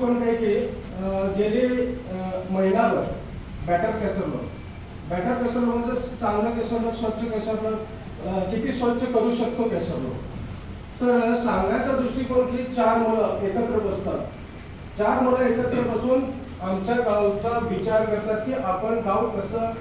दृष्टिकोन काय की गेली महिनाभर बॅटर केसरला म्हणजे चांगलं केसरला स्वच्छ केसरला किती स्वच्छ करू शकतो केसरला. तर सांगायचा दृष्टिकोन की 4 मुलं एकत्र बसतात. 4 मुलं एकत्र बसून आमच्या गावचा विचार करतात की आपण गाव कसं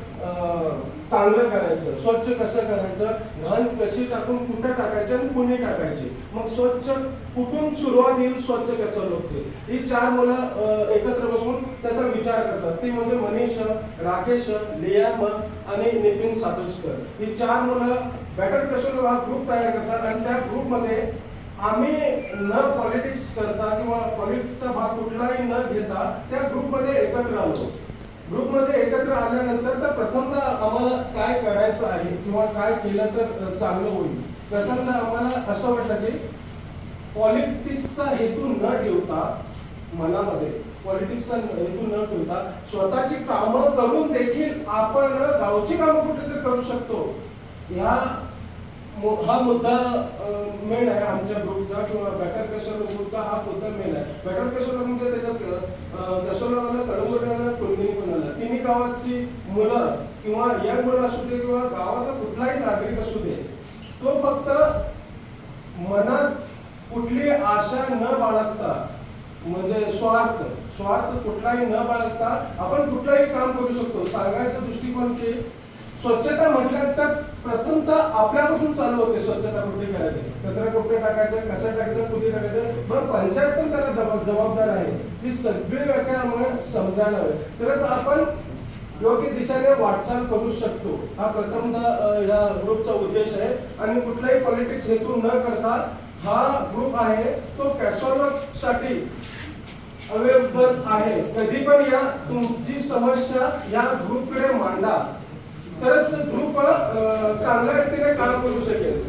चांगलं करायचं, स्वच्छ कसं करायचं, घाण कशी टाकून कुठं टाकायचं आणि कुणी टाकायची, मग स्वच्छ कुठून सुरुवात येईल, स्वच्छ कसं होते. ही 4 मुलं एकत्र बसून त्याचा विचार करतात. ती म्हणजे मनीष, राकेश, लियाम आणि नितीन सातोसकर. ही 4 मुलं बॅटर कसं हा ग्रुप तयार करतात आणि त्या ग्रुपमध्ये आम्ही न पॉलिटिक्स करता किंवा पॉलिटिक्सचा भाग कुठलाही न घेता त्या ग्रुपमध्ये एकत्र आलो. ग्रुपमध्ये एकत्र आल्यानंतर तर प्रथमतः आम्हाला काय करायचं आहे किंवा काय केलं तर चांगलं होईल. प्रथमतः आम्हाला असं वाटलं की पॉलिटिक्सचा हेतू न ठेवता, मनामध्ये पॉलिटिक्सचा हेतू न ठेवता स्वतःची कामं करून देखील आपण गावची कामं कुठेतरी करू शकतो. हा मुद्दा मेन आहे आमच्या ग्रुपचा किंवा बॅटर केसर ग्रुपचा. हा मुद्दा मेन आहे. बॅटर केसर म्हणजे त्याच्यात केसरला कळंबोट्याला कुंडली पण आला. तिन्ही गावाची मुलं किंवा यंग मुलं असू दे किंवा गावाचा कुठलाही नागरिक असू दे, तो फक्त मनात कुठली आशा न बाळगता, म्हणजे स्वार्थ कुठलाही न बाळगता आपण कुठलाही काम करू शकतो. सांगायचा दृष्टिकोन की स्वच्छता म्हटलं तर प्रथमतः आपल्यापासून चालू होते. स्वच्छता कुठे करायची, कचरा कुठे टाकायचं, कसं टाकायचं, कुठे टाकायचं. बरं, पंचायत पण त्याला जबाबदार आहे. ही सगळी व्याख्या आम्हाला समजायला हवी, तरच आपण योग्य दिशेने वाटचाल करू शकतो. हा प्रथमतः या ग्रुपचा उद्देश आहे. आणि कुठलाही पॉलिटिक्स हेतू न करता हा ग्रुप आहे तो कॅसोलसाठी अवेलेबल आहे. कधी पण या तुमची समस्या या ग्रुपकडे मांडा, तरच ग्रुप चांगल्या रीतीने काम करू शकेल.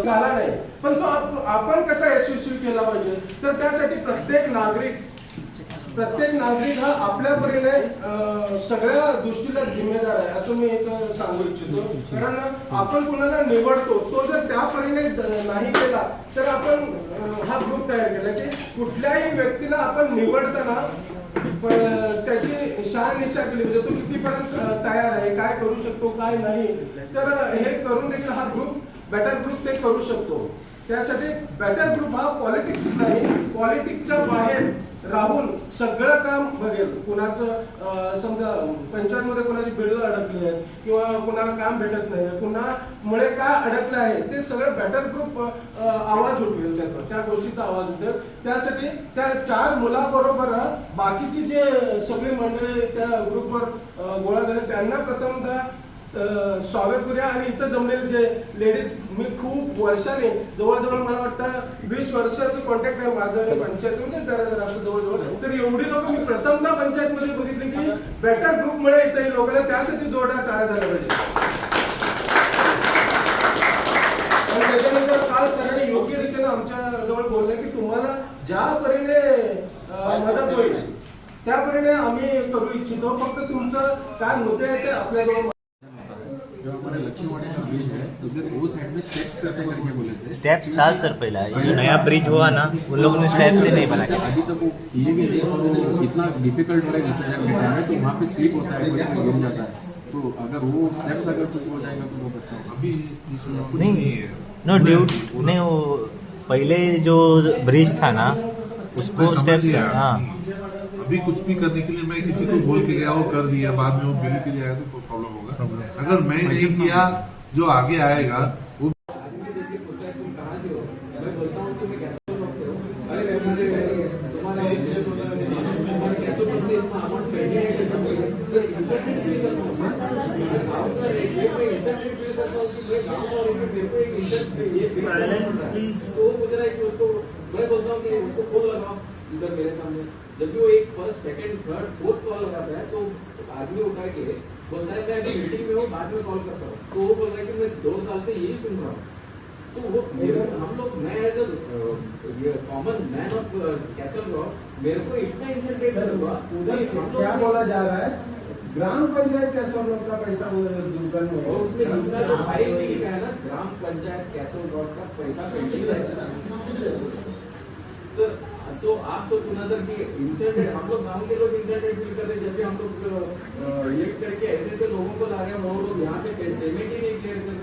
झाला नाही पण तो आपण कसा यशस्वी केला पाहिजे, तर त्यासाठी प्रत्येक नागरिक हा आपल्या परीने सगळ्या दृष्टीला जिम्मेदार आहे असं मी एक सांगू इच्छितो. कारण आपण कुणाला निवडतो, तो जर त्या परीने नाही केला तर आपण हा ग्रुप तयार केला की कुठल्याही व्यक्तीला आपण निवडताना त्याची शहानिशा केली म्हणजे तो कितीपर्यंत तयार आहे, काय करू शकतो, काय नाही. तर हे करून देखील हा ग्रुप, बॅटर ग्रुप ते करू शकतो. त्यासाठी बॅटर ग्रुप हा पॉलिटिक्स नाही, पॉलिटिक्सच्या बाहेर राहून सगळं काम बघेल. कुणाचं समजा पंचायतमध्ये कोणाची बिलं अडकली आहेत किंवा कुणाला काम भेटत नाही, कुणामुळे काय अडकलं आहे, ते सगळं बॅटर ग्रुप आवाज उठवेल, त्याचा त्या गोष्टीचा आवाज उठेल. त्यासाठी त्या 4 मुलाबरोबर बाकीची जे सगळी मंडळी त्या ग्रुपवर गोळा झाले त्यांना प्रथमतः स्वागत करूया. आणि इथं जमलेले जे लेडीज, मी खूप वर्षाने, जवळजवळ मला वाटतं 20 वर्षाचं कॉन्टॅक्ट आहे माझं पंचायत म्हणजे जरा असं जवळजवळ. तर एवढी लोक मी प्रथमतः पंचायतमध्ये बघितले की बॅटर ग्रुपमुळे इथं लोकांना त्यासाठी जोरदार टाळ्या झाल्या पाहिजे. आणि त्याच्यानंतर काल सरांनी योग्य रीतीने आमच्या जवळ बोलले की तुम्हाला ज्या परीने मदत होईल त्या परीने आम्ही करू इच्छितो. फक्त तुमचं काय मुद्दे आहे ते आपल्याजवळ. जो हमारे लक्ष्मीवाड़ी का ब्रिज है तो उधर वो साइड में स्टेप्स करके करके बोले थे. स्टेप्स था सर पहला, ये जो नया ब्रिज हुआ ना उन लोगों ने स्टेप से नहीं बना के. अभी तक वो किए भी नहीं और वो इतना डिफिकल्ट हो रहा है. जैसे जब गिटार है तो वहाँ पे स्लिप होता है, कोई गिर जाता है. तो अगर वो स्टेप्स अगर कुछ हो जाएगा तो वो करता है. अभी इसमें कुछ नहीं नहीं है. नो ड्यूट नहीं, वो पहले जो ब्रिज था ना उसको स्टेप्स. हाँ, अभी कुछ भी करने के लिए मैं किसी को बोल के गया, वो कर दिया, बाद में वो मिल के लिए आया तो प्रॉब्लम होगा. अगर मैं नहीं किया, जो आगे आएगा वो मैं बोलता हूँ कि उसको फोन लगाओ इधर मेरे सामने. जब भी वो एक first second third fourth call लगाता है तो आदमी उठा के बोलता है मैं अभी मीटिंग में हूँ, बाद में कॉल करता हूँ. तो वो बोल रहा है कि मैं 2 साल से यही सुन रहा हूँ. तो वो हम लोग, मैं as a common man of castle rock, मेरे को इतना इंसल्टेड हुआ. उधर क्या बोला जा रहा है, ग्राम पंचायत कैसल रॉक का पैसा दुकान में, और उसमें लिखा तो फाइल भी लिखा है ना, ग्राम पंचायत कैसल रॉक का पैसा पेंडिंग है. तो तो आप तो सुना सर कि इंसिडेंट हम लोग गाँव के लोग इंसिडेंट फील कर रहे हैं, जब भी हम लोग ये करके ऐसे ऐसे लोगों को ला रहे हैं, वो लोग यहाँ पे पेमेंट ही नहीं क्लियर कर